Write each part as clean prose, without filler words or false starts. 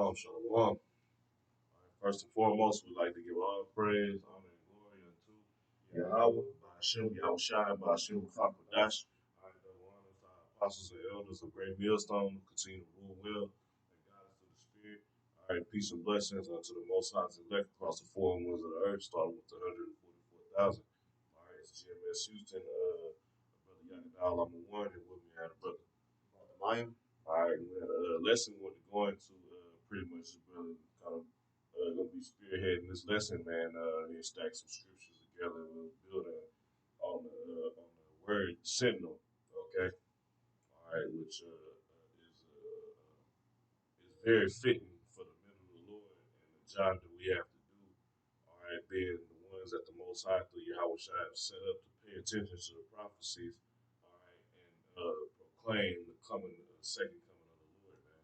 Shalom, shalom. First and foremost, we'd like to give all praise, honor, and glory unto Yahweh, Ba'ashem, Yahushai, Ba'ashem, Chakodash. All right, the one of our apostles and elders of Great Millstone, continue to rule well and guide us to the Spirit. All right, peace and blessings unto the Most High's elect across the four winds of the earth, starting with the 144,000. All right, it's GMS Houston, Brother Yakadal, I'm the one, and with me, I had a brother. Maya. All right, we had a lesson we're going to pretty much kind of gonna be spearheading this lesson, man. And stack some scriptures together and we'll build on the word sentinel. Okay, all right, which is very fitting for the men of the Lord and the job that we have to do. All right, being the ones that the Most High through Yahweh Shai have set up to pay attention to the prophecies. All right, and proclaim the coming, second coming of the Lord, man.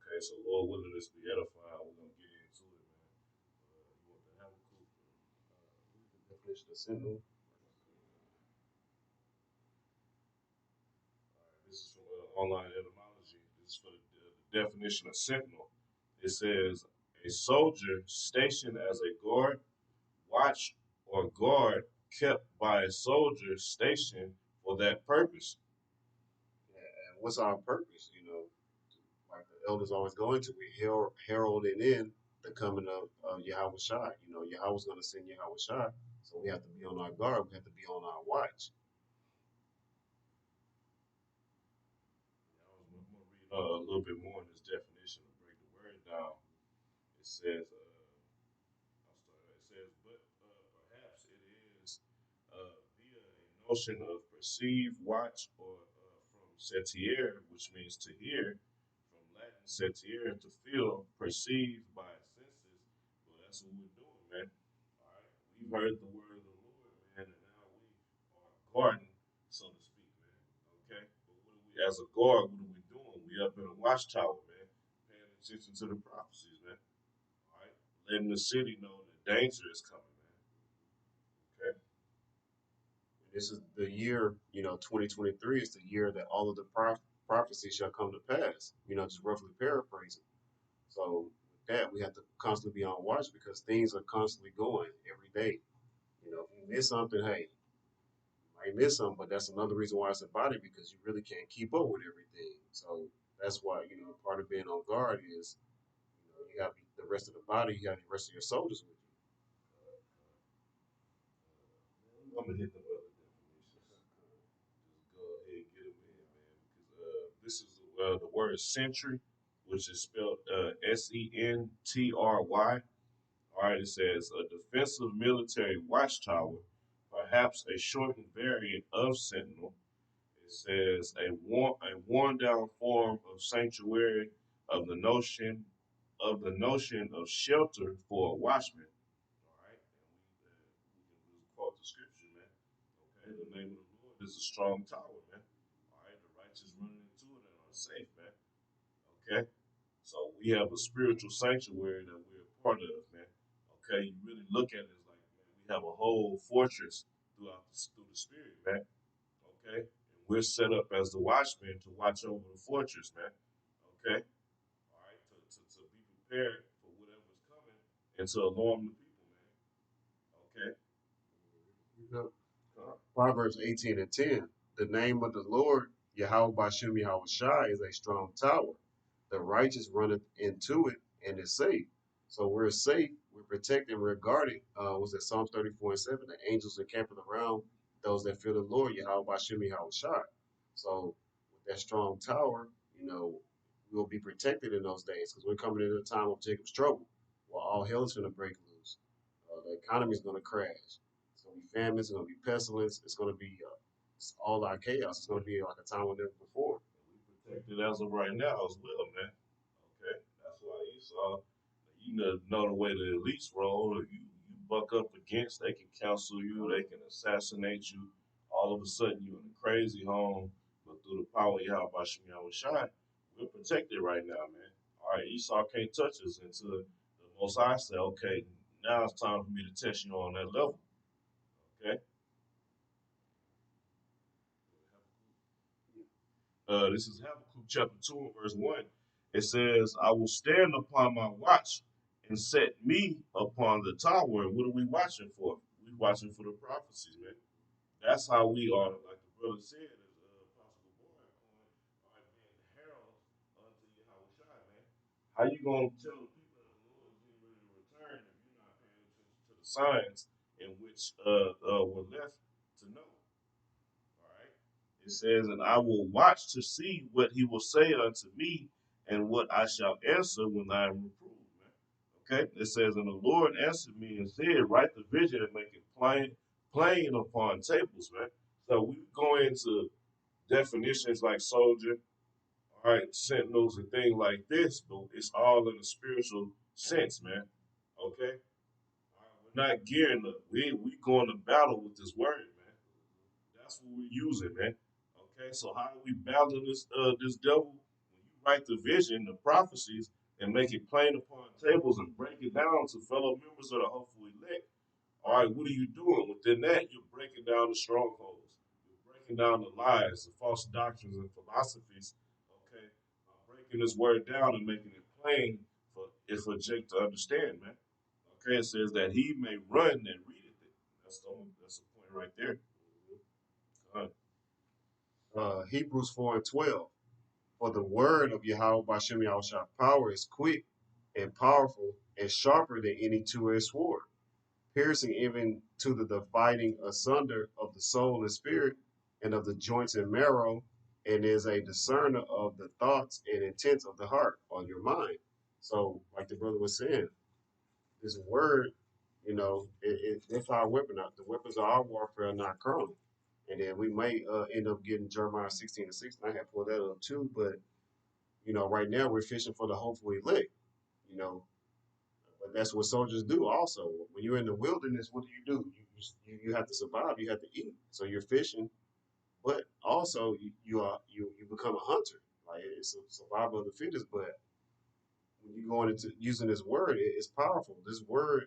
Okay, so Lord willing this be edifying, we're gonna get into it, man. You want to have a cool. The definition of sentinel. This is from online etymology. This is for the definition of sentinel. It says a soldier stationed as a guard, watch, or guard kept by a soldier stationed for that purpose. And what's our purpose? Like the elders always go into, we heralding in the coming of Yahweh Shai. Yahweh's going to send Yahweh Shai. So we have to be on our guard. We have to be on our watch. I was going to read a little bit more in this definition to break the word down. It says, it says, but perhaps it is via a notion of perceive, watch, or from setiere, which means to hear, from Latin setiere, to feel, perceive by senses. Well, that's what we're doing, man. All right, we've heard the word of the Lord, man, and now we are guarding, so to speak, man. Okay, but what are we, as a guard, what are we doing? We up in a watchtower, man, paying attention to the prophecies, man. All right, letting the city know that danger is coming, man. Okay. This is the year, 2023 is the year that all of the prophecies shall come to pass, just roughly paraphrasing. So with that, we have to constantly be on watch because things are constantly going every day. If you miss something, hey, might miss some, but that's another reason why it's a body because you really can't keep up with everything. So that's why part of being on guard is you have the rest of the body, you have the rest of your soldiers with you. I'm gonna hit the other definitions. Just go ahead and get them in, man, because this is the word sentry, which is spelled Sentry. All right, it says a defensive military watchtower, perhaps a shortened variant of sentinel. It says a worn down form of sanctuary of the notion of shelter for a watchman. All right, and we can quote the scripture, man. Okay, the name of the Lord is a strong tower, man. All right, the righteous running into it and are safe, man. Okay, so we have a spiritual sanctuary that we're a part of, man. Okay, you really look at it as like, man, we have a whole fortress through the spirit, man. Okay, and we're set up as the watchmen to watch over the fortress, man. Okay, all right, to be prepared for whatever's coming and to alarm the people, man. Okay. Proverbs 18 and 10. The name of the Lord, Yahweh Bashem Yahweh Shai, is a strong tower. The righteous runneth into it and is safe. So we're safe, we're protected, we're guarded. Was that Psalms 34 and 7? The angels encamping around those that fear the Lord, Yahweh Bashem Yahweh Shai. So with that strong tower, we'll be protected in those days because we're coming into the time of Jacob's trouble, where all hell is going to break loose. The economy is going to crash. It's going to be famine. It's going to be pestilence. It's going to be it's all our chaos. It's going to be like a time when never before. We protected as of right now as well, man. Okay, that's why Esau, know the way the elites roll. You buck up against, they can counsel you, they can assassinate you. All of a sudden, you're in a crazy home, but through the power of Yahweh Bashim Yahweh Shai, we're protected right now, man. All right, Esau can't touch us until the Most High say, okay, now it's time for me to test you on that level. Okay. This is Habakkuk chapter 2 and verse 1. It says, I will stand upon my watch and set me upon the tower. And what are we watching for? We watching for the prophecies, man. That's how we are, like the brother said, as Apostle Boy, are being the heralds unto Yahweh Shai, man. How you gonna tell the people that the Lord is getting ready to return if you're not paying attention to the signs in which were left to know? All right. It says, and I will watch to see what he will say unto me and what I shall answer when I am reproved, man. Okay. It says, and the Lord answered me and said, write the vision and make it plain upon tables, man. So we go into definitions like soldier, all right, sentinels and things like this, but it's all in a spiritual sense, man. Okay. All right, we're not gearing up. We going to battle with this word, man. That's what we're using, man. Okay, so how do we battle this devil? When you write the vision, the prophecies, and make it plain upon tables and break it down to fellow members of the hopeful elect. All right, what are you doing? Within that, you're breaking down the strongholds. You're breaking down the lies, the false doctrines and philosophies. Okay, breaking this word down and making it plain for Jake to understand, man. Okay, it says that he may run and readeth it. That's the point right there. Hebrews 4 and 12. For the word of Yahweh Bashem Yahushua power is quick and powerful and sharper than any two-edged sword, piercing even to the dividing asunder of the soul and spirit and of the joints and marrow, and is a discerner of the thoughts and intents of the heart or your mind. So, like the brother was saying, this word, it's our weapon. The weapons of our warfare are not carnal. And then we may end up getting Jeremiah 16 and 16. I have pulled that up too, but right now we're fishing for the hopeful elect, you know, but that's what soldiers do also. When you're in the wilderness, what do? You have to survive, you have to eat. So you're fishing, but also you become a hunter. Like it's a survival of the fittest, but when you go into using this word, it's powerful. This word,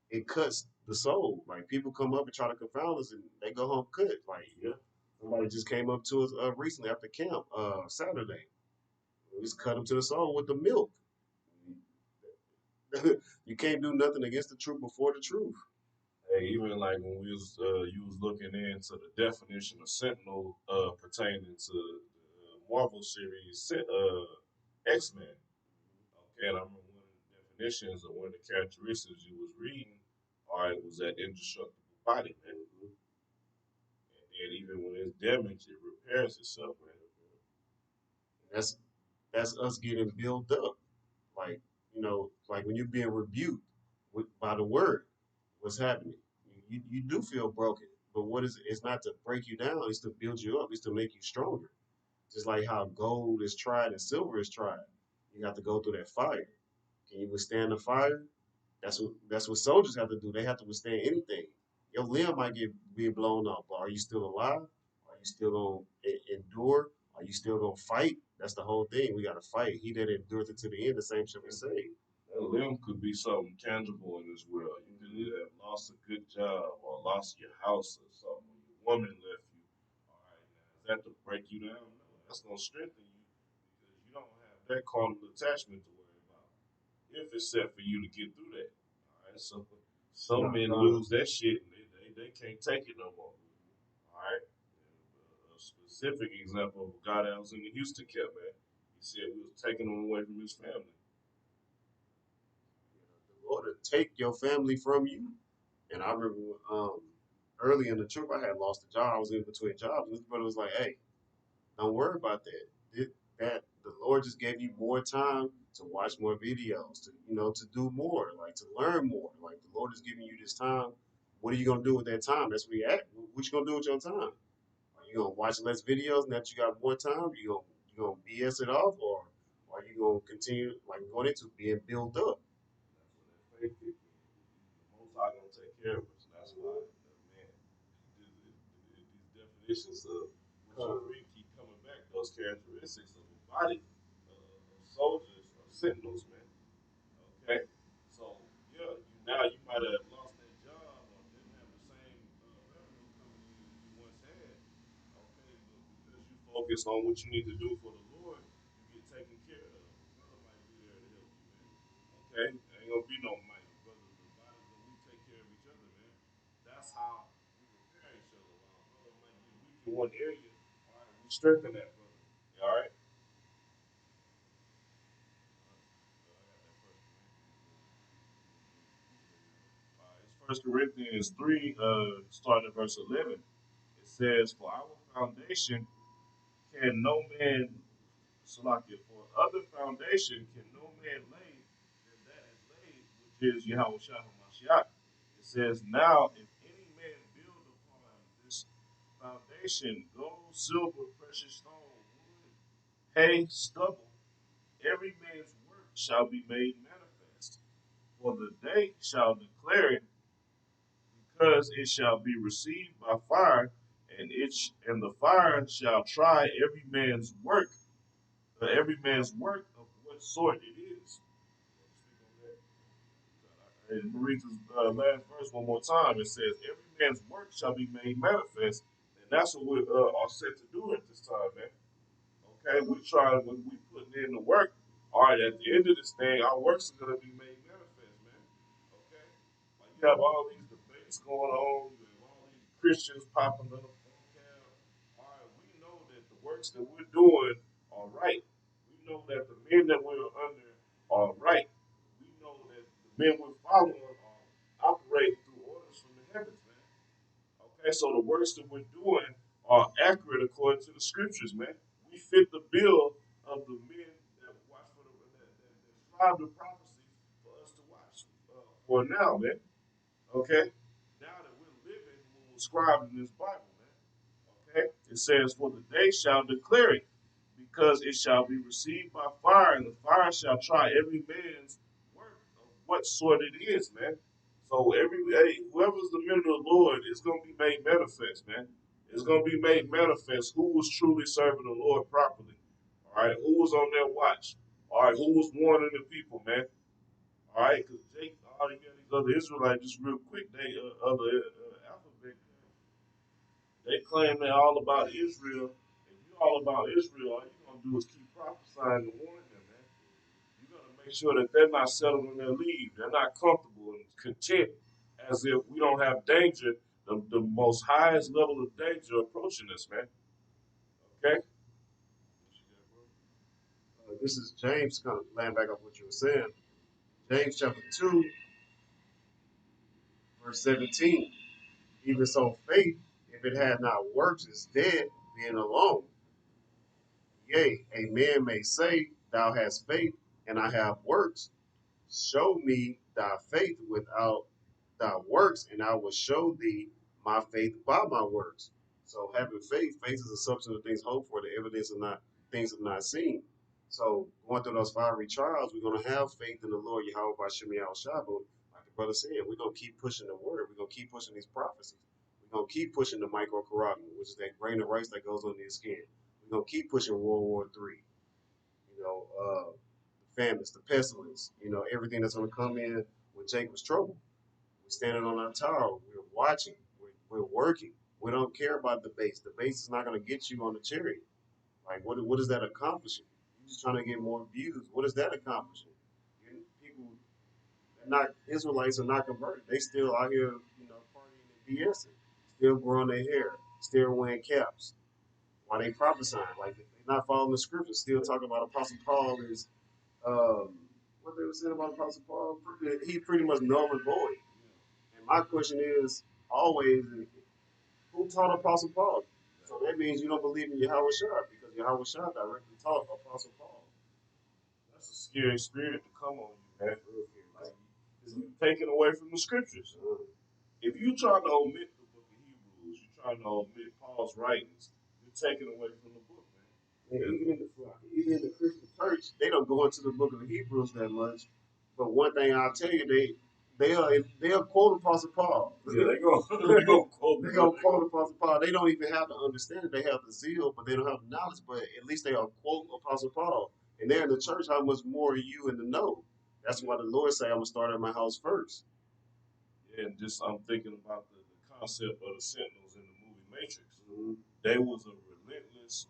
it cuts the soul. Like people come up and try to confound us and they go home cut. Like, somebody just came up to us recently after camp, Saturday. We just cut them to the soul with the milk. You can't do nothing against the truth before the truth. Hey, even like when you was looking into the definition of Sentinel pertaining to the Marvel series X Men. Okay, and I remember one of the definitions or one of the characteristics you was reading. All right, was that indestructible body, man. And then even when it's damaged, it repairs itself, man. That's that's us getting built up. Like, like when you're being rebuked by the word, what's happening? You do feel broken, but what is it? It's not to break you down. It's to build you up. It's to make you stronger. Just like how gold is tried and silver is tried. You have to go through that fire. Can you withstand the fire? That's what soldiers have to do. They have to withstand anything. Your limb might get be blown off, but are you still alive? Are you still gonna endure? Are you still gonna fight? That's the whole thing. We gotta fight. He that endures it to the end, the same shall be saved. That limb could be something tangible in this world. You could either have lost a good job or lost your house or something. Your woman left you. All right, now is that to break you down? No, that's gonna strengthen you because you don't have that carnal attachment to worry about. If it's set for you to get through that. All right, so some men lose that shit and they can't take it no more. All right. A specific example of a guy that was in the Houston camp, man. He said we was taking him away from his family. The Lord will take your family from you. And I remember early in the trip, I had lost a job. I was in between jobs. And this brother was like, "Hey, don't worry about that. That the Lord just gave you more time to watch more videos, to do more, like to learn more. Like the Lord is giving you this time. What are you gonna do with that time? That's where you at. What you gonna do with your time? Are you gonna watch less videos now that you got more time? You gonna BS it off, or are you gonna continue like going into being built up? That's what that faith kick in. The Most High gonna take care of us. And that's why, man, these definitions of what you read keep coming back. Those characteristics of a body, of soldiers, of sentinels, man. Okay, so yeah, you might have lost that job or didn't have the same revenue coming in as you once had. Okay, but because you focus on what you need to do for the Lord, you get taken care of. gonna be no might, brother. The body's gonna we take care of each other, man. That's how we repair each other. While a brother might get weak in one area, all right, we strengthen that brother. All right. It's 1 Corinthians 3, starting at verse 11. It says, "For our foundation can no man, Salakia, for other foundation can no man lay than that is laid, which is Yahweh Shah Mashiach." It says, "Now, if any man build upon this foundation gold, silver, precious stone, wood, hay, stubble, every man's work shall be made manifest. For the day shall declare it, because it shall be received by fire, and the fire shall try every man's work of what sort it is." And read this last verse one more time. It says, "Every man's work shall be made manifest," and that's what we are set to do at this time, man. Okay, we try when we putting in the work. All right, at the end of this thing, our works are gonna be made manifest, man. Okay, like you have all these debates going on, you have all these Christians popping up on cam. All right, we know that the works that we're doing are right. We know that the men that we're under are right. We know that the men we're following are operating through orders from the heavens, man. Okay, so the works that we're doing are accurate according to the scriptures, man. We fit the bill of the men that watch for that scribe the prophecies for us to watch for now, man. Okay, now that we're living when we're scribed in this Bible, man. Okay, it says, "For the day shall declare it, because it shall be received by fire, and the fire shall try every man's work of what sort it is, man." So whoever's the men of the Lord is going to be made manifest, man. It's going to be made manifest who was truly serving the Lord properly. All right, who was on their watch. All right, who was warning the people, man. All right, because Jake, all you got these other Israelites, just real quick, they other alphabet, they claim they're all about Israel. If you all about Israel, all you're gonna do is keep prophesying and warning them, man. You're gonna make sure that they're not settled in their leave. They're not comfortable and content as if we don't have danger, the most highest level of danger approaching us, man. Okay? This is James, kind of laying back up what you were saying. James chapter 2, verse 17. Even so, faith, if it had not works, is dead, being alone. Yea, a man may say, Thou hast faith, and I have works. Show me thy faith without thy works, and I will show thee my faith by my works. So having faith is a substance of things hoped for, the evidence of not things of not seen. So going through those fiery trials, we're gonna have faith in the Lord Yahweh by Shemi Al Shabu. Like the brother said, we're gonna keep pushing the word, we're gonna keep pushing these prophecies. We're gonna keep pushing the microcarotid, which is that grain of rice that goes on your skin. We're gonna keep pushing World War III. You know, the famines, the pestilence, everything that's going to come in with Jacob's trouble. We're standing on our tower. We're watching. We're working. We don't care about the base. The base is not going to get you on the chariot. Like, what is that accomplishing? You're just trying to get more views. What is that accomplishing? People, they're not, Israelites are not converted. They still out here, partying and BSing, still growing their hair, still wearing caps while they prophesying. Like, they're not following the scriptures, still talking about Apostle Paul is um, what they were saying about Apostle Paul, he pretty much null and void. And my question is always, who taught Apostle Paul? So that means you don't believe in Yahweh Shah, because Yahweh Shah directly taught Apostle Paul. That's a scary spirit to come on you, man. Like, you taken away from the scriptures. If you try to omit the book of Hebrews, you try to omit Paul's writings, you're taking away from the book, man. Yeah, even in the Christian church, they don't go into the book of the Hebrews that much. But one thing I'll tell you, they'll quote Apostle Paul. Yeah, they go they go quote They gonna quote Apostle Paul. They don't even have the understanding. They have the zeal, but they don't have the knowledge. But at least they will quote Apostle Paul. And they're in the church. How much more are you in the know? That's why the Lord say, "I'm gonna start at my house first." Yeah, and just I'm thinking about the concept of the Sentinels in the movie Matrix. Mm-hmm. They was a relentless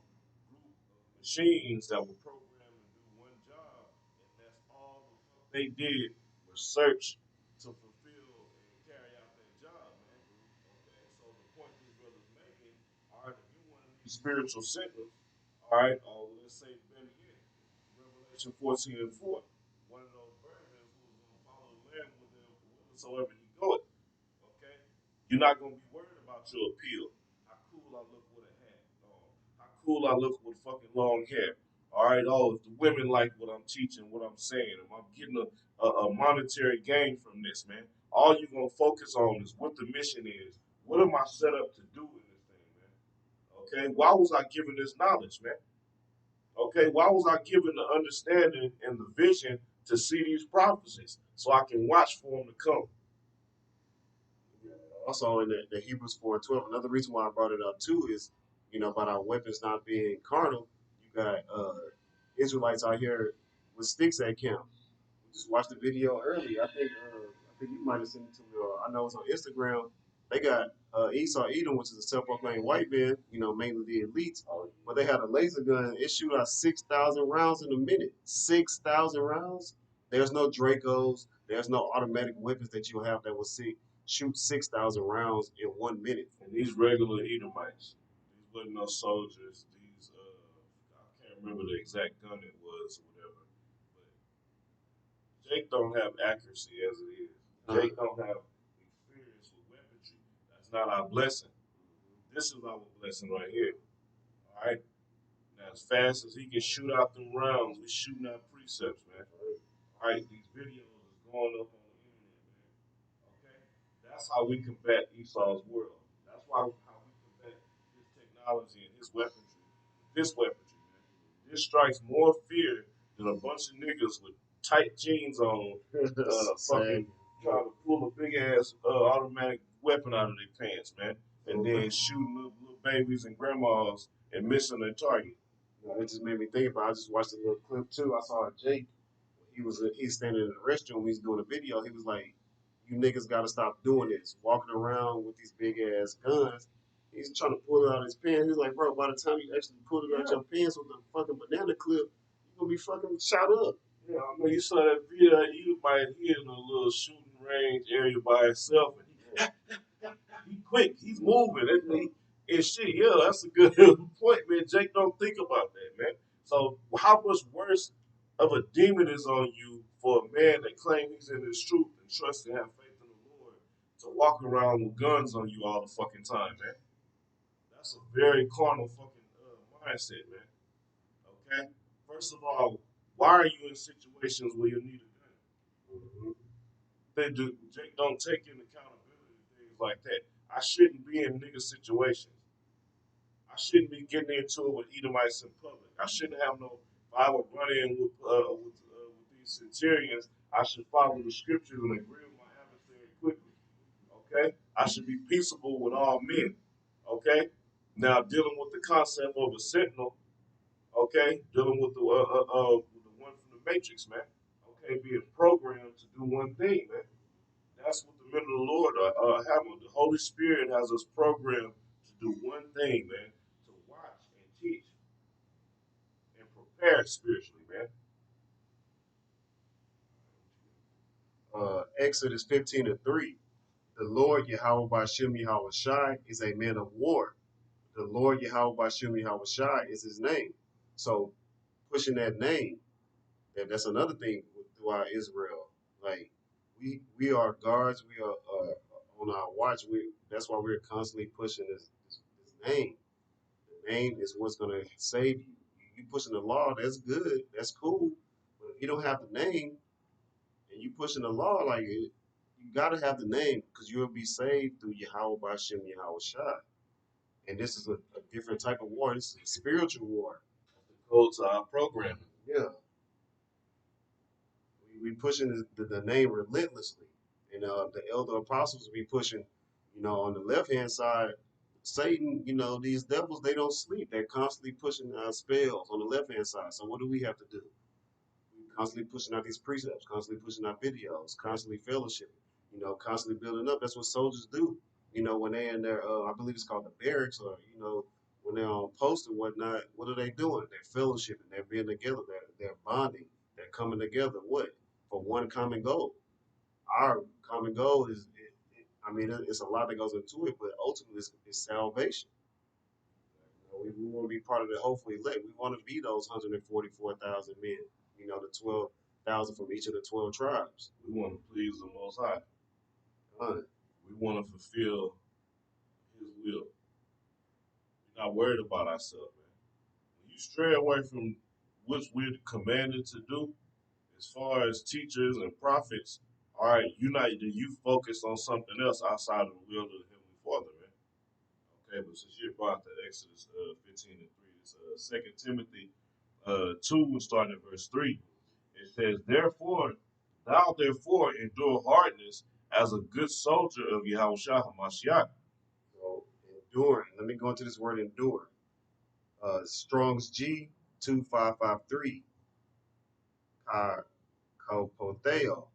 group of machines that were programmed to do one job, and that's all the fuck they did research to fulfill and carry out that job, man. Okay, so the point this brother's making, all right, if you one of these spiritual sentinels, all right, or let's say better yet, Revelation 14 and 4, one of those virgins who's going to follow the Lamb whithersoever he goeth. Okay? You're not gonna be worried about your appeal. How cool I look with a hat on. How cool I look with fucking long hair. All right, oh, if the women like what I'm teaching, what I'm saying, if I'm getting a monetary gain from this, man, all you're gonna focus on is what the mission is. What am I set up to do in this thing, man? Okay, why was I given this knowledge, man? Okay, why was I given the understanding and the vision to see these prophecies so I can watch for them to come? Also in the Hebrews 4:12, another reason why I brought it up too is, about our weapons not being carnal. You got Israelites out here with sticks at camp. We just watched the video earlier. I think you might have sent it to me, or I know it's on Instagram. They got Esau Edom, which is a self-proclaimed white man, mainly the elites, but they had a laser gun. It shoot out 6,000 rounds in a minute. 6,000 rounds. There's no Dracos. There's no automatic weapons that you have that will shoot 6,000 rounds in 1 minute. And these regular Edomites, these wasn't no soldiers. These I can't remember the exact gun it was or whatever. But Jake don't have accuracy as it is. Jake don't have experience with weaponry. That's not our blessing. This is our blessing right here. All right. Now, as fast as he can shoot out them rounds, we shooting out precepts, man. All right. These videos is going up on the internet, man. Okay? That's how we combat Esau's world. That's how we combat his technology and his weaponry. This weaponry, man. This strikes more fear than a bunch of niggas with tight jeans on, fucking trying to pull a big ass automatic weapon out of their pants, man, and then shooting little babies and grandmas and missing their target. It just made me think about. I just watched a little clip too. I saw Jake. He's standing in the restroom. He's doing a video. He was like, "You niggas got to stop doing this. Walking around with these big ass guns." He's trying to pull it out of his pants. He's like, "Bro, by the time you actually pull it out your pants with a fucking banana clip, you gonna be fucking shot up." Yeah, I mean, you saw that video. Edomite, he in a little shooting range area by himself, and he quick. He's moving. And shit, yeah, that's a good point, man. Jake don't think about that, man. So how much worse of a demon is on you for a man that claims he's in his truth and trusts and have faith in the Lord to walk around with guns on you all the fucking time, man? That's a very carnal fucking mindset, man. Okay? First of all, why are you in situations where you need a gun? Mm-hmm. Jake don't take into accountability things like that. I shouldn't be in nigga situations. I shouldn't be getting into it with Edomites in public. I shouldn't have no. If I would run in with these centurions, I should follow the scriptures and agree with my adversary quickly. Okay, I should be peaceable with all men. Okay, now dealing with the concept of a sentinel. Okay, dealing with the one from the Matrix, man. Okay, being programmed to do one thing, man. That's what the men of the Lord have. The Holy Spirit has us programmed to do one thing, man, to watch and teach and prepare spiritually, man. Exodus 15:3. The Lord Yahweh Bashem Yahweh Shai is a man of war. The Lord Yahweh Bashem Yahweh Shai is his name. So pushing that name, that's another thing throughout Israel. Like we are guards. We are on our watch. That's why we're constantly pushing this name. The name is what's gonna save you. You pushing the law. That's good. That's cool. But if you don't have the name and you pushing the law like it, you gotta have the name because you'll be saved through Yahweh Bashem Yahweh Shai. And this is a different type of war. This is a spiritual war. The code to our programming. Yeah, we pushing the name relentlessly, and the elder apostles be pushing. On the left hand side, Satan. These devils they don't sleep. They're constantly pushing spells on the left hand side. So what do we have to do? Constantly pushing out these precepts, constantly pushing out videos, constantly fellowship, constantly building up. That's what soldiers do. When they're in their, I believe it's called the barracks, or when they're on post and whatnot. What are they doing? They're fellowshipping. They're being together. They're bonding. They're coming together. What for one common goal? our common goal is, I mean, it's a lot that goes into it, but ultimately it's salvation. We want to be part of the hopefully elect. We want to be those 144,000 men. The 12,000 from each of the 12 tribes. We want to please the Most High. Huh. We want to fulfill His will. We're not worried about ourselves, man. When you stray away from what we're commanded to do, as far as teachers and prophets, all right, you focus on something else outside of the will of the Heavenly Father, man. Okay, but since you brought the Exodus 15 and 3, it's 2 Timothy 2, starting at verse 3. It says, thou therefore endure hardness as a good soldier of Yahushua HaMashiach. So enduring. Let me go into this word endure. Strong's G 2553. Kopotheo.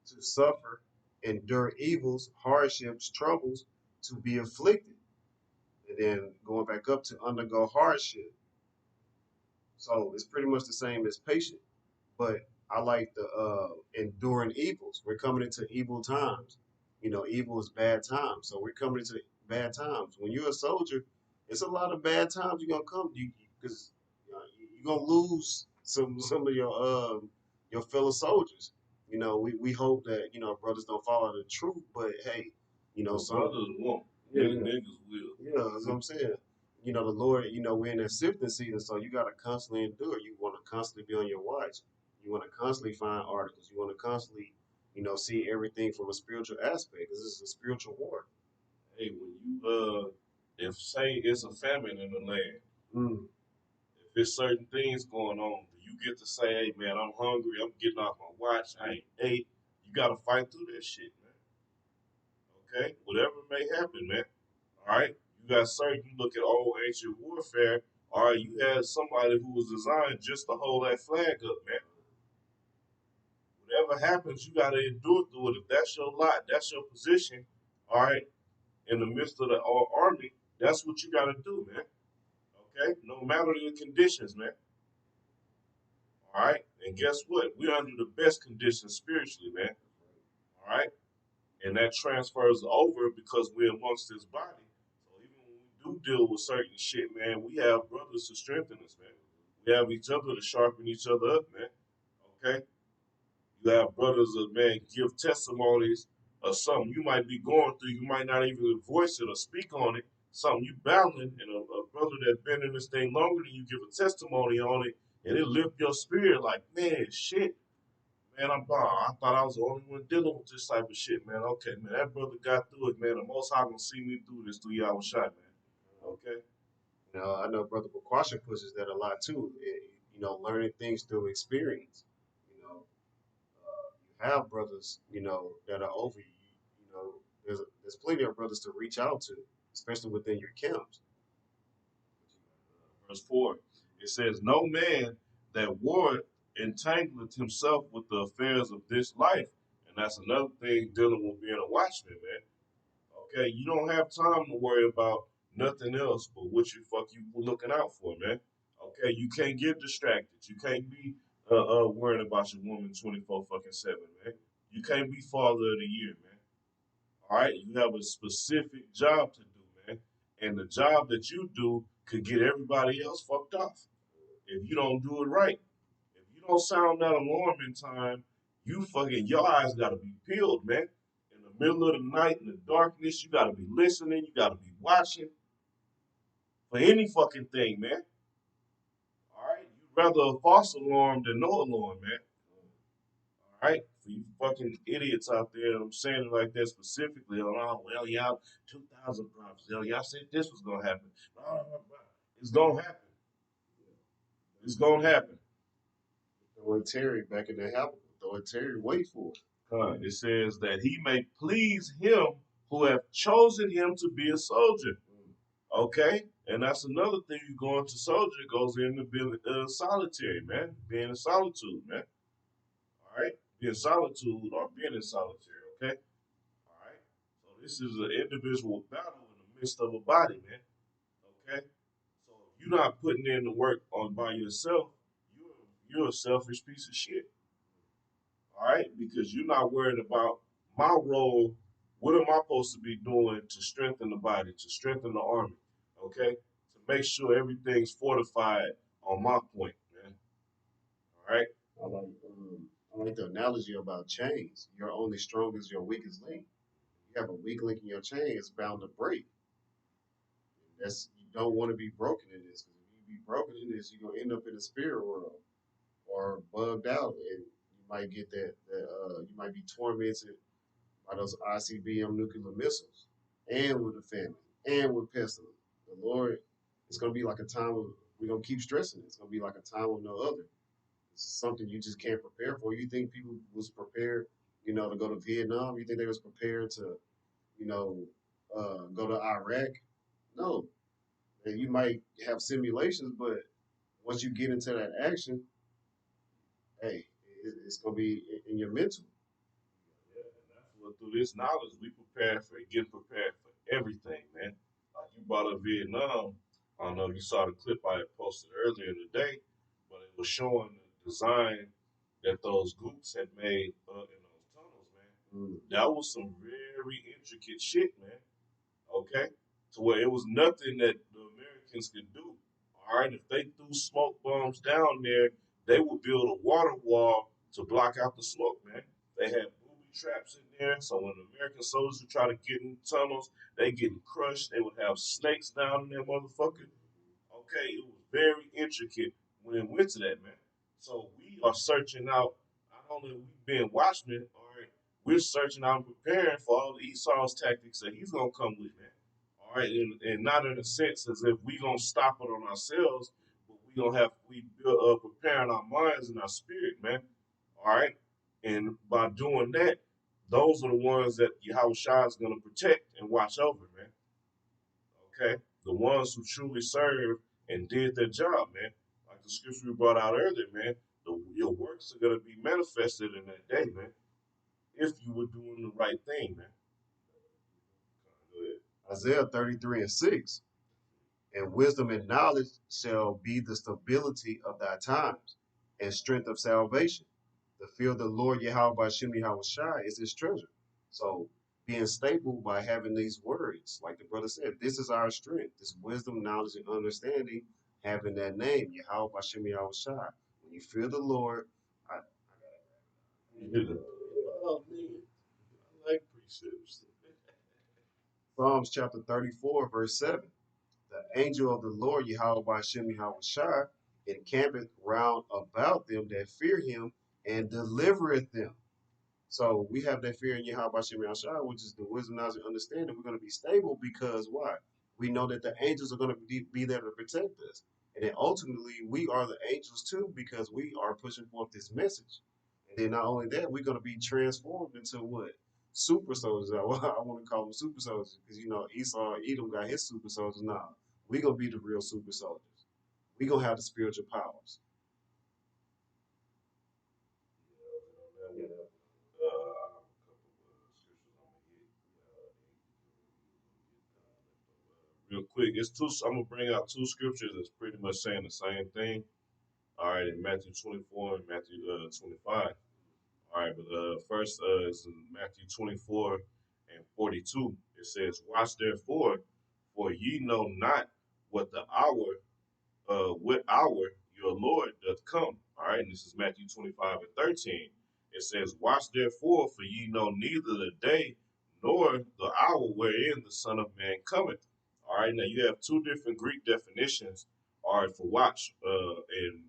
To suffer, endure evils, hardships, troubles, to be afflicted. And then going back up to undergo hardship. So it's pretty much the same as patient. But I like the enduring evils. We're coming into evil times. Evil is bad times. So we're coming into bad times. When you're a soldier, it's a lot of bad times you're gonna come because you're gonna lose some of your fellow soldiers. We hope that brothers don't follow the truth, but hey, But some brothers won't. yeah, Many niggas will. yeah, that's what I'm saying. The Lord, we're in that sifting season, so you got to constantly endure. You want to constantly be on your watch. You want to constantly find articles. You want to constantly, see everything from a spiritual aspect. This is a spiritual war. Hey, when you if say it's a famine in the land, Mm. if there's certain things going on, you get to say, hey man, I'm hungry, I'm getting off my watch, I ain't ate. You gotta fight through that shit, man. Okay? Whatever may happen, man. Alright? You got certain you look at old ancient warfare, alright, you had somebody who was designed just to hold that flag up, man. Whatever happens, you gotta endure through it. If that's your lot, that's your position, alright, in the midst of the army, that's what you gotta do, man. Okay? No matter the conditions, man. All right? And guess what? We're under the best conditions spiritually, man. All right? And that transfers over because we're amongst this body. So even when we do deal with certain shit, man, we have brothers to strengthen us, man. We have each other to sharpen each other up, man. Okay? You have brothers that, man, give testimonies of something you might be going through. You might not even voice it or speak on it. Something you battling, and a brother that's been in this thing longer than you give a testimony on it, and it lift your spirit like, man, shit, man, I thought I was the only one dealing with this type of shit, man. Okay, man, that brother got through it, man. The Most High gonna see me through this 3 hour shot, man. Okay? I know Brother Precaution pushes that a lot too. Learning things through experience. You have brothers, that are over you. There's plenty of brothers to reach out to, especially within your camps. Verse 4, it says, no man that warreth entangleth himself with the affairs of this life. And that's another thing dealing with being a watchman, man. Okay, you don't have time to worry about nothing else but what you looking out for, man. Okay, you can't get distracted. You can't be worrying about your woman 24 fucking 7, man. You can't be father of the year, man. All right, you have a specific job to do, man, and the job that you do could get everybody else fucked off if you don't do it right. If you don't sound that alarm in time, your eyes gotta be peeled, man. In the middle of the night, in the darkness, you gotta be listening, you gotta be watching for any fucking thing, man. All right, you'd rather a false alarm than no alarm, man. All right, for you fucking idiots out there, and I'm saying it like that specifically. Oh, well, y'all, 2,000 prophets. Y'all said this was gonna happen. It's gonna happen. It's gonna happen. Throwing Terry back in the help. Throwing Terry, wait for it. It says that he may please him who have chosen him to be a soldier. Okay, and that's another thing. You go into soldier goes into being solitary, man. Being in solitude, man. All right, being solitude or being in solitary. Okay, all right. So this is an individual battle in the midst of a body, man. Okay, so if you're not putting in the work on by yourself, you're a selfish piece of shit. All right, because you're not worried about my role. What am I supposed to be doing to strengthen the body, to strengthen the army? Okay, to make sure everything's fortified on my point, man. All right. I like I like the analogy about chains. You're only strong as your weakest link. You have a weak link in your chain, it's bound to break. That's you don't want to be broken in this. Because if you be broken in this, you're gonna end up in the spirit world or bugged out, and you might get you might be tormented by those ICBM nuclear missiles, and with the famine, and with pestilence. The Lord, it's gonna be like a time of we're gonna keep stressing it. It's gonna be like a time of no other. This is something you just can't prepare for. You think people was prepared, to go to Vietnam? You think they was prepared to, you know, go to Iraq? No. And you might have simulations, but once you get into that action, hey, it's gonna be in your mental. Yeah, and that's what through this knowledge we prepare for, get prepared for everything, man. Like you brought up Vietnam. I don't know if you saw the clip I had posted earlier in the day, but it was showing the design that those goops had made in those tunnels, man. Mm. That was some very intricate shit, man. Okay, to where it was nothing that the Americans could do. All right, if they threw smoke bombs down there, they would build a water wall to block out the smoke, man. They had booby traps in there, so when the American soldiers would try to get in tunnels, they getting crushed. They would have snakes down in there, motherfucker. Okay, it was very intricate when it went to that, man. So we are searching out. Not only we being watchmen, all right, we're searching out and preparing for all the Esau's tactics that he's gonna come with, man. All right, and not in a sense as if we gonna stop it on ourselves, but we build preparing our minds and our spirit, man. All right, and by doing that, those are the ones that Yahweh Shai is gonna protect and watch over, man. Okay, the ones who truly served and did their job, man. Like the scripture we brought out earlier, man. Your works are gonna be manifested in that day, man. If you were doing the right thing, man. Go ahead. Isaiah 33 and 6. And wisdom and knowledge shall be the stability of thy times, and strength of salvation. The fear of the Lord Yahweh by Shem Yahweh Shai is his treasure. So being stable by having these words, like the brother said, this is our strength, this wisdom, knowledge, and understanding, having that name, Yahweh by Shem Yahweh Shai. When you fear the Lord, I Yeah. Oh man, I like precepts. Psalms chapter 34, verse 7. The angel of the Lord Yahweh by Shem Yahweh Shai encampeth round about them that fear him and delivereth them. So we have that fear in Yahweh Bashem Yahshua, which is the wisdom, knowledge, and understanding. We're going to be stable because why? We know that the angels are going to be there to protect us. And then ultimately, we are the angels too because we are pushing forth this message. And then not only that, we're going to be transformed into what? Super soldiers. I want to call them super soldiers because, Esau, Edom got his super soldiers. Now, we're going to be the real super soldiers. We're going to have the spiritual powers. Yeah, I have a couple of scriptures I'm gonna hit. Real quick, it's two. I'm gonna bring out two scriptures that's pretty much saying the same thing. All right, in Matthew 24 and Matthew 25. All right, but first is in Matthew 24 and 42. It says, "Watch therefore, for ye know not what the hour what hour your Lord doth come." All right, and this is Matthew 25 and 13. It says, "Watch therefore, for ye know neither the day nor the hour wherein the Son of Man cometh." All right, now you have two different Greek definitions, all right, for watch, and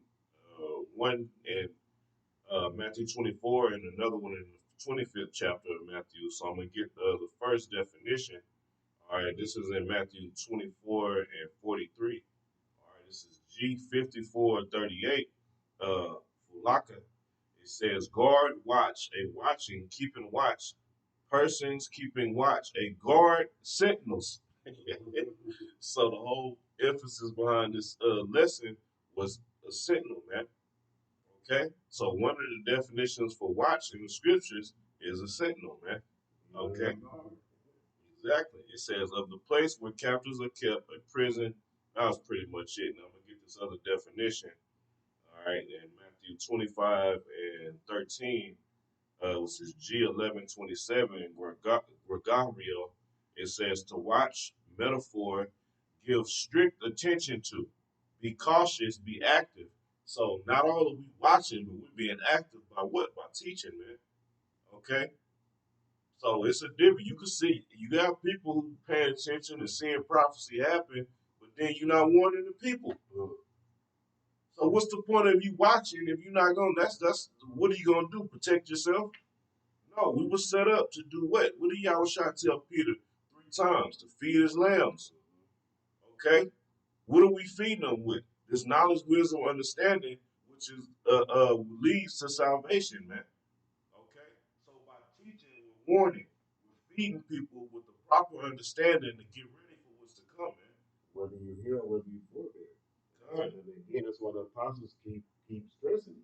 one in Matthew 24 and another one in the 25th chapter of Matthew. So I'm going to get the first definition. All right, this is in Matthew 24 and 43. All right, this is G5438, Fulaka. It says, guard, watch, a watching, keeping watch, persons keeping watch, a guard, sentinels. So the whole emphasis behind this lesson was a sentinel, man. Okay, so one of the definitions for watch in the scriptures is a sentinel, man. Okay, exactly. It says of the place where captives are kept, a prison. That was pretty much it. Now I'm gonna get this other definition. All right, in Matthew 25 and 13, Which is G1127, Gregorio. It says to watch, metaphor, give strict attention to, be cautious, be active. So not all of we watching, but we being active by what? By teaching, man. Okay? So it's a different. You can see, you got people who paying attention and seeing prophecy happen, but then you're not warning the people. So what's the point of you watching if you're not going? That's what are you gonna do? Protect yourself? No, we were set up to do what? What did Yahweh tell Peter 3 times? To feed his lambs. Okay? What are we feeding them with? This knowledge, wisdom, understanding, which is leads to salvation, man. Okay? So by teaching, we're warning, we're feeding people with the proper understanding to get ready for what's to come, man. Whether you hear or whether you forbear. Right. And again, that's why the apostles keep stressing.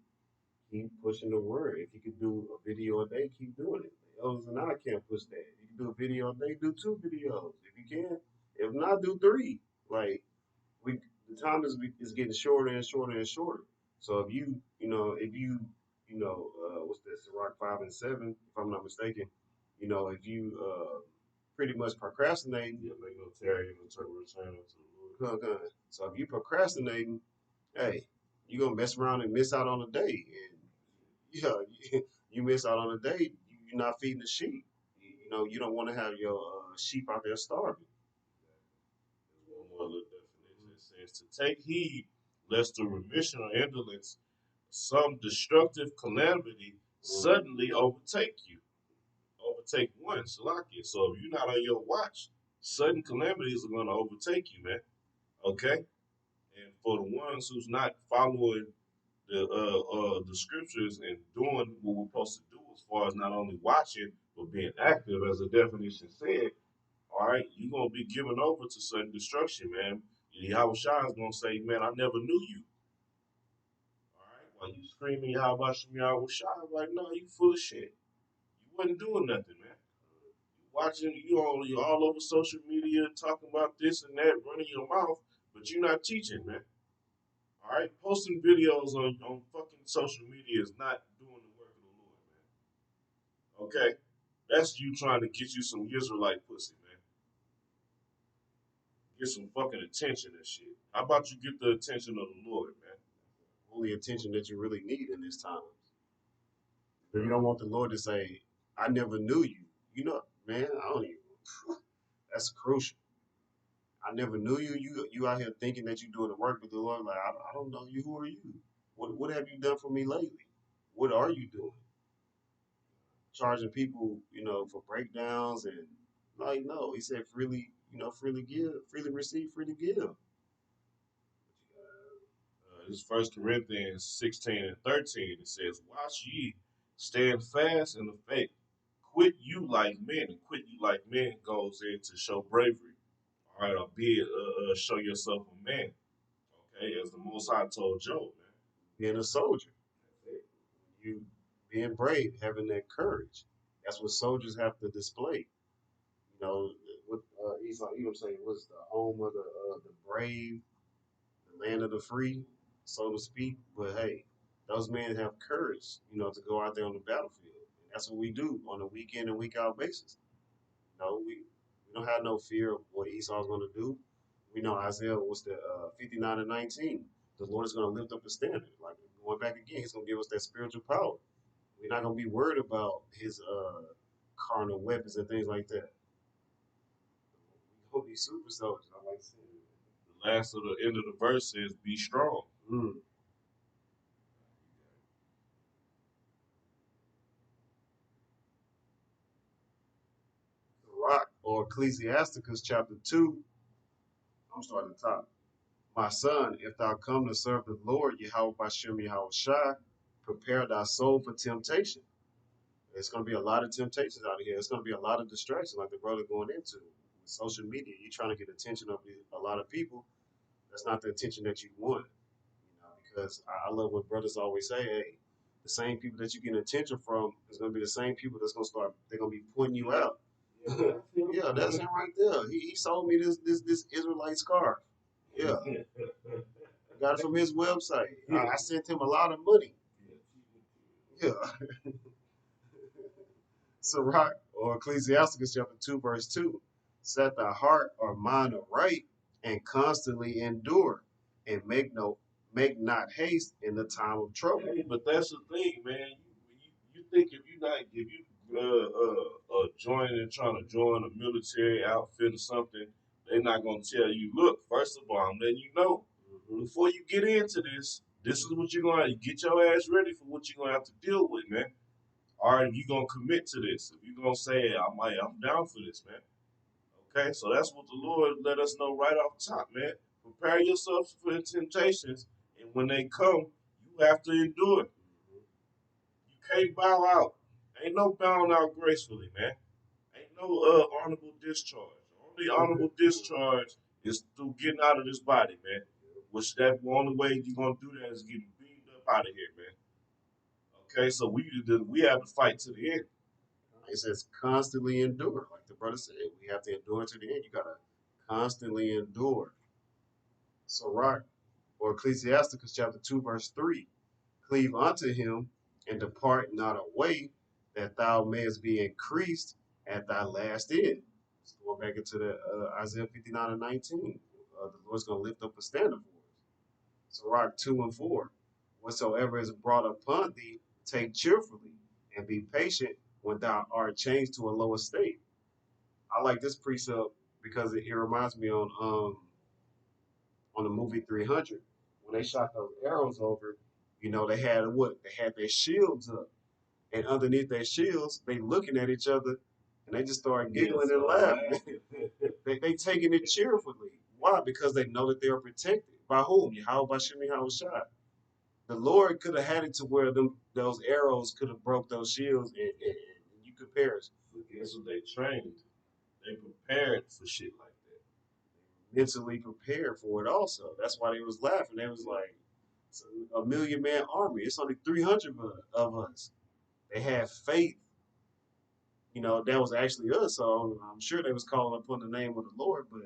Keep pushing the word. If you can do a video a day, keep doing it. The elders and I can't push that. If you can do a video a day, do 2 videos. If you can, if not, do 3. Like we, the time is getting shorter and shorter and shorter. So if you what's that? Sirach 5 and 7, if I'm not mistaken. If you pretty much procrastinating, Yeah, make no tarry in the return unto the Lord. so if you procrastinating, hey, you're gonna mess around and miss out on a day. And yeah, you miss out on a day, you're not feeding the sheep. You don't want to have your sheep out there starving. There's one more little definition. It says to take heed lest the remission or indolence, some destructive calamity suddenly overtake you. Overtake one, Salakia. So if you're not on your watch, sudden calamities are going to overtake you, man. Okay? And for the ones who's not following the scriptures and doing what we're supposed to do as far as not only watching but being active, as the definition said, all right, you're gonna be given over to sudden destruction, man. Yahweh Shai is gonna say, man, I never knew you. All right, while you screaming Yahweh Shem Yahweh Shai, I'm like, no, you full of shit. You wasn't doing nothing, man. You watching, you all over social media talking about this and that, running your mouth, but you're not teaching, man. All right, posting videos on fucking social media is not doing the work of the Lord, man. Okay, that's you trying to get you some Israelite pussy, man. Get some fucking attention and shit. How about you get the attention of the Lord, man? Only attention that you really need in this time. If you don't want the Lord to say, "I never knew you," man, I don't even. That's crucial. I never knew you. You out here thinking that you're doing the work, but the Lord, like, I don't know you. Who are you? What have you done for me lately? What are you doing? Charging people, for breakdowns and like, no. He said, freely, freely give, freely receive, freely give. This is 1 Corinthians 16 and 13. It says, watch ye, stand fast in the faith. Quit you like men, and quit you like men goes in to show bravery. All right, or be it, show yourself a man. Okay, as the Most High told Job, man. Being a soldier, you being brave, having that courage. That's what soldiers have to display. You know, what Esau Edom saying was the home of the brave, the land of the free, so to speak. But hey, those men have courage, to go out there on the battlefield. And that's what we do on a week in and week out basis. We don't have no fear of what Esau's going to do. We know Isaiah was the 59 and 19. The Lord is going to lift up the standard. Like going back again, He's going to give us that spiritual power. We're not going to be worried about His carnal weapons and things like that. We're going to be super soldiers. I like saying The last of the end of the verse says, be strong. that. Rock or Ecclesiasticus chapter 2. I'm starting at the top. My son, if thou come to serve the Lord, Yahweh Bashem Yahweh Shai, prepare thy soul for temptation. There's going to be a lot of temptations out here. It's going to be a lot of distractions, like the brother going into. With social media, you're trying to get attention of a lot of people. That's not the attention that you want. Because I love what brothers always say, hey, the same people that you get attention from is going to be the same people that's going to start, they're going to be pointing you out. Yeah, that's him right there. He sold me this Israelite scarf. Yeah, I got it from his website. I sent him a lot of money. Yeah, Sirach or Ecclesiasticus chapter 2, verse 2. Set thy heart or mind aright and constantly endure and make not haste in the time of trouble. Hey, but that's the thing, man. You think if you join and trying to join a military outfit or something, they're not gonna tell you. Look, first of all, I'm letting you know before you get into this. This is what you're gonna get your ass ready for. What you're gonna have to deal with, man. All right, if you're gonna commit to this, if you're gonna say, I'm down for this, man. Okay, so that's what the Lord let us know right off the top, man. Prepare yourself for the temptations, and when they come, you have to endure. You can't bow out. Ain't no bowing out gracefully, man. Ain't no honorable discharge. Only honorable discharge is through getting out of this body, man. Which that only way you're gonna do that is getting beamed up out of here, man. Okay, so we have to fight to the end. It says constantly endure. Like the brother said, we have to endure to the end. You gotta constantly endure. Sirach or Ecclesiasticus chapter 2, verse 3. Cleave unto him and depart not away, that thou mayest be increased at thy last end. Let's go back into the Isaiah 59 and 19. The Lord's going to lift up a standard for us. Sirach 2 and 4. Whatsoever is brought upon thee, take cheerfully, and be patient when thou art changed to a lower state. I like this precept because it reminds me on the movie 300 when they shot those arrows over. You know, they had what? They had their shields up, and underneath their shields, they looking at each other, and they just start giggling and laughing. They taking it cheerfully. Why? Because they know that they are protected. By whom? Yahweh Bashim Yahweh Shai. The Lord could have had it to where those arrows could have broke those shields, and you could perish. But guess what? They trained. They prepared for shit like that. Mentally prepared for it. Also, that's why they was laughing. They was like, it's a million man army. It's only 300 of us. They had faith. You know, that was actually us. So I'm sure they was calling upon the name of the Lord, but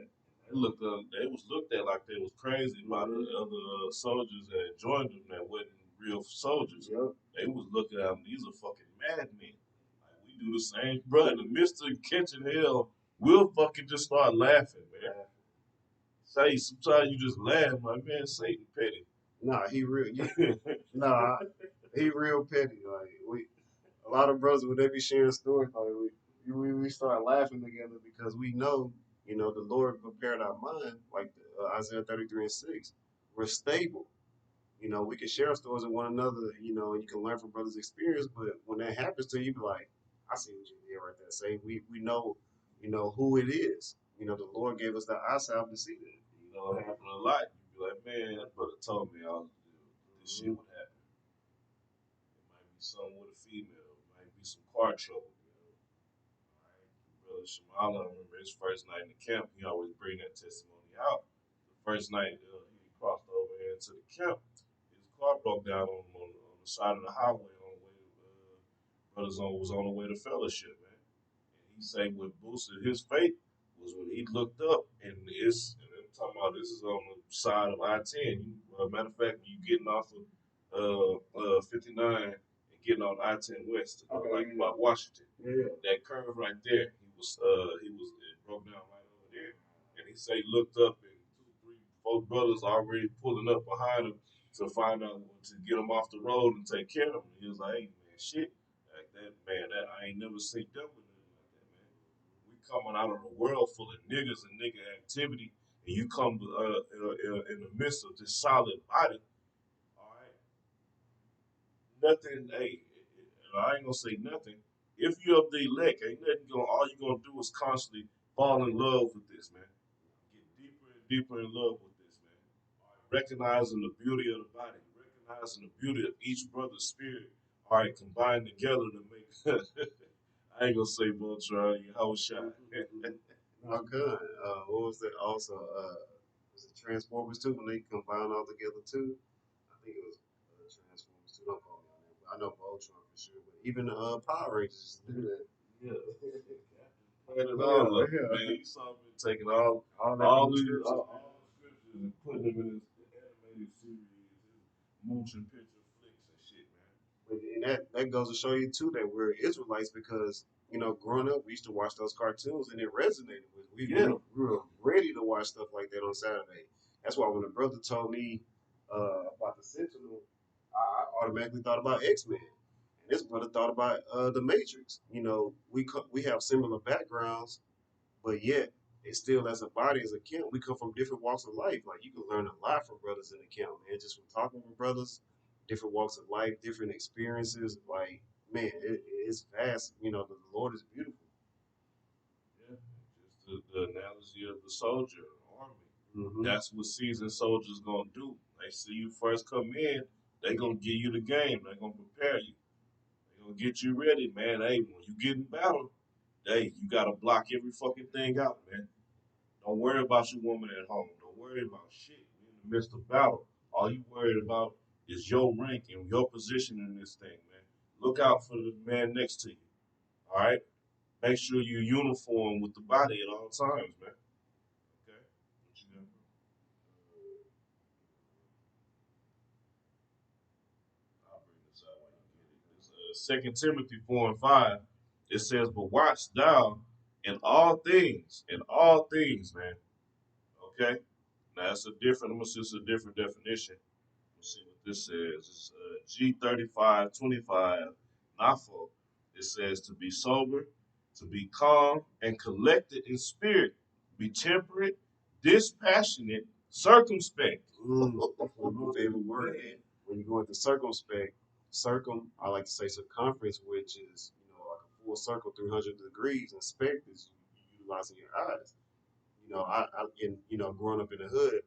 They was looked at like they was crazy by the other soldiers that joined them that wasn't real soldiers. yep. They was looking at them. These are fucking madmen. Like we do the same, bro. In the midst of catching hell, we'll fucking just start laughing, man. Say sometimes you just laugh, like man, Satan petty. Nah, he real. Nah, he real petty. Like we, a lot of brothers when they be sharing stories, like we start laughing together because we know, you know, the Lord prepared our mind, like Isaiah 33 and 6. We're stable. You know, we can share stories with one another, you know, and you can learn from brothers' experience. But when that happens to you, you be like, I see what you did right there. Say, we know, you know, who it is. You know, the Lord gave us the eyesight to see that. You know, it happen a lot. You be like, man, that brother told me this shit would happen. It might be something with a female. It might be some car trouble. You know, brother Shamala, I remember his first night in the camp. He always bring that testimony out. The first night he crossed over here into the camp, his car broke down on the side of the highway on the way to brothers was on the way to fellowship, man. And he said what boosted his faith was when he looked up and I'm talking about this is on the side of I-10. Matter of fact, you getting off of 59 and getting on I-10 West to go Okay, like yeah. about Washington. Yeah. That curve right there, he was it broke down right over there. And he said he looked up and two, three, four brothers already pulling up behind him to find out to get him off the road and take care of him. He was like, hey man, shit. Like that man, that I ain't never seen them with nothing like that, man. We coming out of a world full of niggas and nigga activity, and you come in the midst of this solid body. All right, nothing. Hey, I ain't gonna say nothing. If you're of the elect, ain't nothing going. All you gonna do is constantly fall in love with this, man. Get deeper and deeper in love with this, man. All right, recognizing the beauty of the body, recognizing the beauty of each brother's spirit. All right, combined together to make. I ain't gonna say Voltron, you how shot. Oh, good. What was that? Also, was it Transformers 2 when they combine all together too? I think it was Transformers 2. Don't call me on that. But I know Voltron for sure. But even Power Rangers do that. Yeah. Playing it Yeah, all up, yeah. man. He saw me taking all All that all from the these scriptures, man. all the scriptures and putting them in his animated series, his motion picture flicks and shit, man. And that goes to show you too that we're Israelites because growing up, we used to watch those cartoons and it resonated with. Yeah. We were ready to watch stuff like that on Saturday. That's why when the brother told me about the Sentinel, I automatically thought about X-Men. And this brother thought about the Matrix. We have similar backgrounds, but yet it's still as a body, as a camp, we come from different walks of life. Like you can learn a lot from brothers in the camp, man, just from talking with brothers, different walks of life, different experiences. Like, man, it's vast. The Lord is beautiful. Yeah. Just the analogy of the soldier, the army. Hmm. That's what seasoned soldiers gonna do. They see you first come in, they gonna give you the game. They gonna prepare you. They gonna get you ready, man. Hey, when you get in battle, hey, you gotta block every fucking thing out, man. Don't worry about your woman at home. Don't worry about shit. We in the midst of battle. All you worried about is your rank and your position in this thing, man. Look out for the man next to you. All right. Make sure you're uniform with the body at all times, man. Okay. What you got? I'll bring this out when you get it. It's, 2 Timothy 4:5. It says, "But watch thou in all things, man." Okay. Now it's a different. I'm gonna see it's a different definition. Let's see what this says. It's G3525 NAFO. It says to be sober, to be calm and collected in spirit, be temperate, dispassionate, circumspect. That's one of my favorite words. When you go into circumspect, I like to say circumference, which is like a full circle, 300 degrees, and spect is you utilizing your eyes. Growing up in the hood,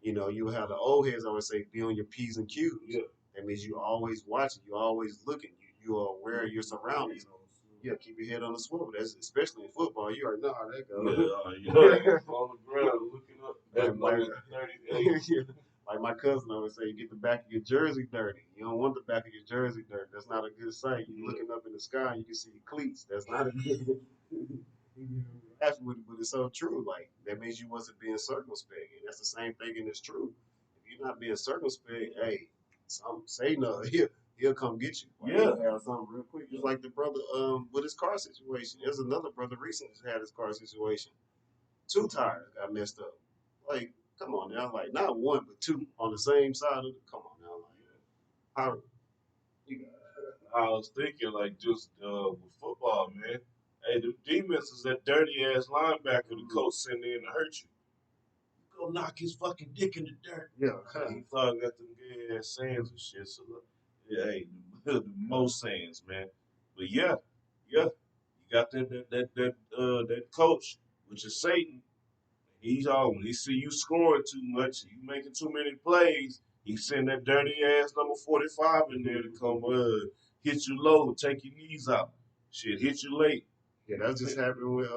you have the old heads always say, be on your P's and Q's. Yeah. That means you always watching, you always looking, you are aware of your surroundings. Yeah, keep your head on the swivel. That's especially in football. You already know how that goes. You know, that on the ground looking up at Like, number 38. like my cousin always say, you get the back of your jersey dirty. You don't want the back of your jersey dirty. That's not a good sight. You're looking up in the sky and you can see your cleats. That's not a good. Laughing with it, but it's so true. Like that means you wasn't being circumspect, and that's the same thing in this truth. If you're not being circumspect, hey, some say no, he'll come get you. Like, Yeah. he'll have something real quick. Just like the brother with his car situation. There's another brother recently who had his car situation. Two tires got messed up. Like, come on now, like not one but two on the same side of the. Come on now, like how you got. I was thinking, like, just with football, man. Hey, the demons is that dirty ass linebacker the coach sent in to hurt you. Go knock his fucking dick in the dirt. Yeah, He thought I got them gay ass sayings and shit. So, look, yeah, hey, the most sayings, man. But yeah, yeah, you got that coach, which is Satan. He's all when he see you scoring too much, you making too many plays. He send that dirty ass number 45 in there to come hit you low, take your knees out. Shit, hit you late. yeah, that just happened with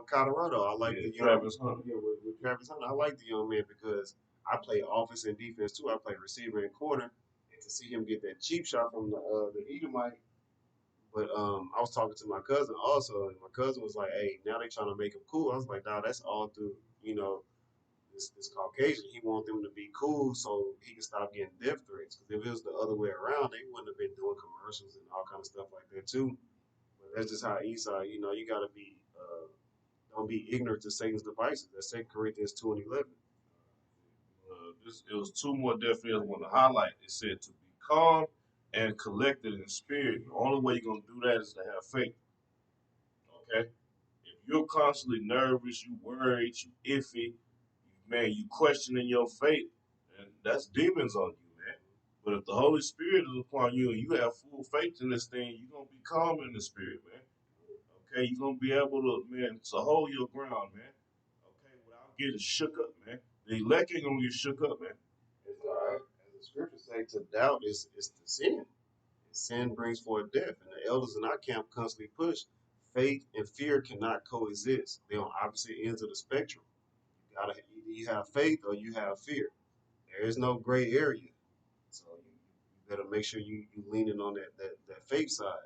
Colorado. I like Yeah, the young Travis Hunter. yeah with Travis Hunter. I like the young man because I play offense and defense too. I play receiver and corner, and to see him get that cheap shot from the Edomite. But I was talking to my cousin also, and my cousin was like, "Hey, now they trying to make him cool." I was like, "Nah, that's all through this Caucasian. He want them to be cool so he can stop getting death threats. Because if it was the other way around, they wouldn't have been doing commercials and all kind of stuff like that too." But that's just how Esau. You got to be don't be ignorant to Satan's devices. That's 2 Corinthians 2:11. It was two more definitions I want to highlight. It said to be calm and collected in spirit. The only way you're gonna do that is to have faith. Okay? If you're constantly nervous, you worried, you iffy, man, you questioning your faith, and that's demons on you, man. But if the Holy Spirit is upon you and you have full faith in this thing, you're gonna be calm in the spirit, man. Okay, you're gonna be able to, man, to hold your ground, man. Okay, without getting shook up, man. The elect ain't gonna get shook up, man. It's all right. As the scriptures say, to doubt is the sin. Sin brings forth death, and the elders in our camp constantly push. Faith and fear cannot coexist. They're on opposite ends of the spectrum. Either you have faith or you have fear. There is no gray area. So you better make sure you leaning on that faith side.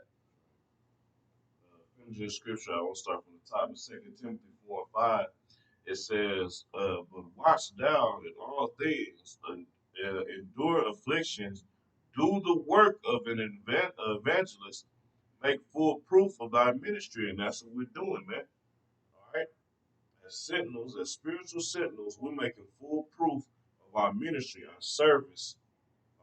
Finish the scripture. I want to start from the top of 2 Timothy 4:5. It says, but watch thou in all things, endure afflictions, do the work of an evangelist, make full proof proof of thy ministry, and that's what we're doing, man. All right, as sentinels, as spiritual sentinels, we're making full proof of our ministry, our service.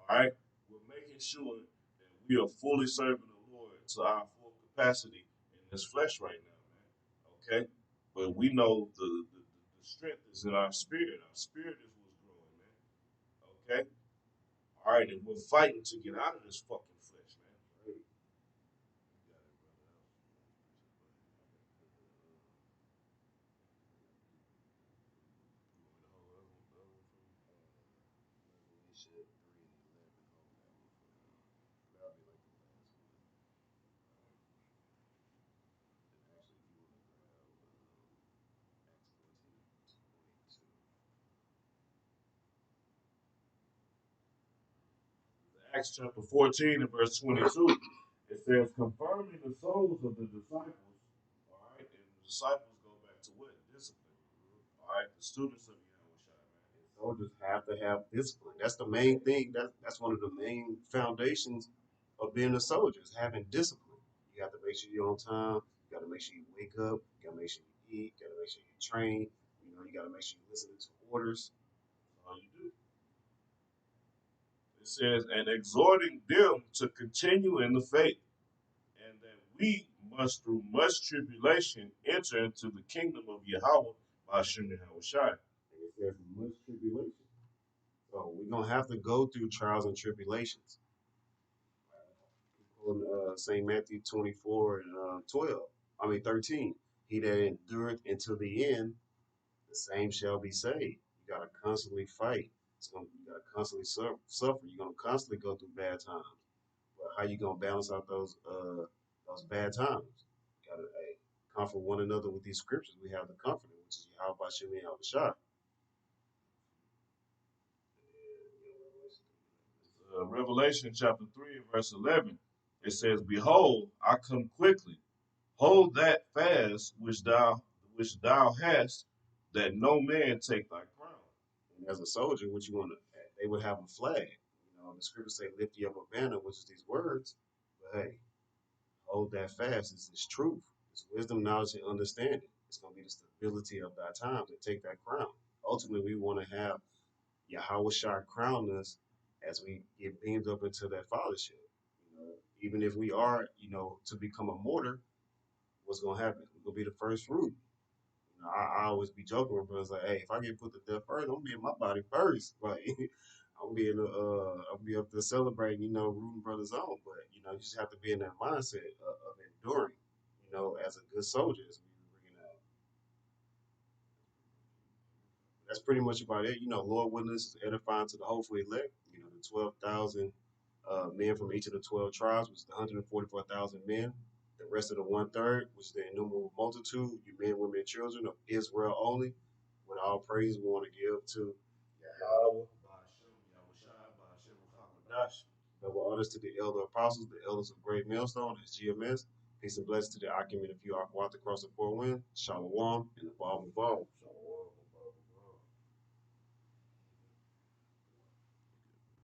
All right, we're making sure that we are fully serving the Lord to our full capacity in this flesh right now, man. Okay, but we know the strength is in our spirit. Our spirit is what's growing, man. Okay, all right, and we're fighting to get out of this fucking flesh, man. Right. You got it, brother. Revelation 3:11. That'll be like the last one. And actually, if you want to grab Acts 14:22. Acts chapter 14 and verse 22, it says, confirming the souls of the disciples. All right, and the disciples go back to what? Discipline. All right, the students of Yahweh, man. Soldiers have to have discipline. That's the main thing. That's one of the main foundations of being a soldier is having discipline. You have to make sure you're on time. You got to make sure you wake up. You got to make sure you eat. You got to make sure you train. You got to make sure you're listening to orders. All you do. It says, and exhorting them to continue in the faith, and that we must, through much tribulation, enter into the kingdom of Yahweh by Hashem Yahweh Shai. And it says much tribulation. So we're gonna have to go through trials and tribulations. On St. Matthew 24 and 12. I mean 13. He that endureth until the end, the same shall be saved. You gotta constantly fight. You gotta constantly suffer. You're gonna constantly go through bad times. But how you gonna balance out those bad times? You gotta comfort one another with these scriptures. We have the comforter, which is Yahweh Shem Yahweh Shah. Revelation chapter 3 and verse 11, it says, behold, I come quickly. Hold that fast which thou hast, that no man take thy crown. And as a soldier, what you want to, they would have a flag. The scriptures say, lift you up a banner, which is these words. But hey, hold that fast. It's truth. It's wisdom, knowledge, and understanding. It's going to be the stability of that time to take that crown. Ultimately, we want to have Yahweh Shah crown us as we get beamed up into that fathership. Even if we are, to become a martyr, what's going to happen? We're going to be the first fruit. I always be joking with brothers like, hey, if I get put to death first, I'm gonna be in my body first. Like I'll be up there celebrating, rooting brothers on. But you just have to be in that mindset of enduring, as a good soldier, as we were bringing out. That's pretty much about it. Lord witness is edifying to the hopeful elect. The 12,000 men from each of the 12 tribes, which is the 144,000 men. The rest of the one third, which is the innumerable multitude, you men, women, and children of Israel only. With all praise, we want to give to Yahweh, Ba'ashem, Yahushua, Ba'ashem, Hakwadash. double honors to the elder apostles, the elders of Great Millstone, as GMS. Peace and blessings to the Akim and a few Aquat across the four wind. Shalom and the Baal Mubal.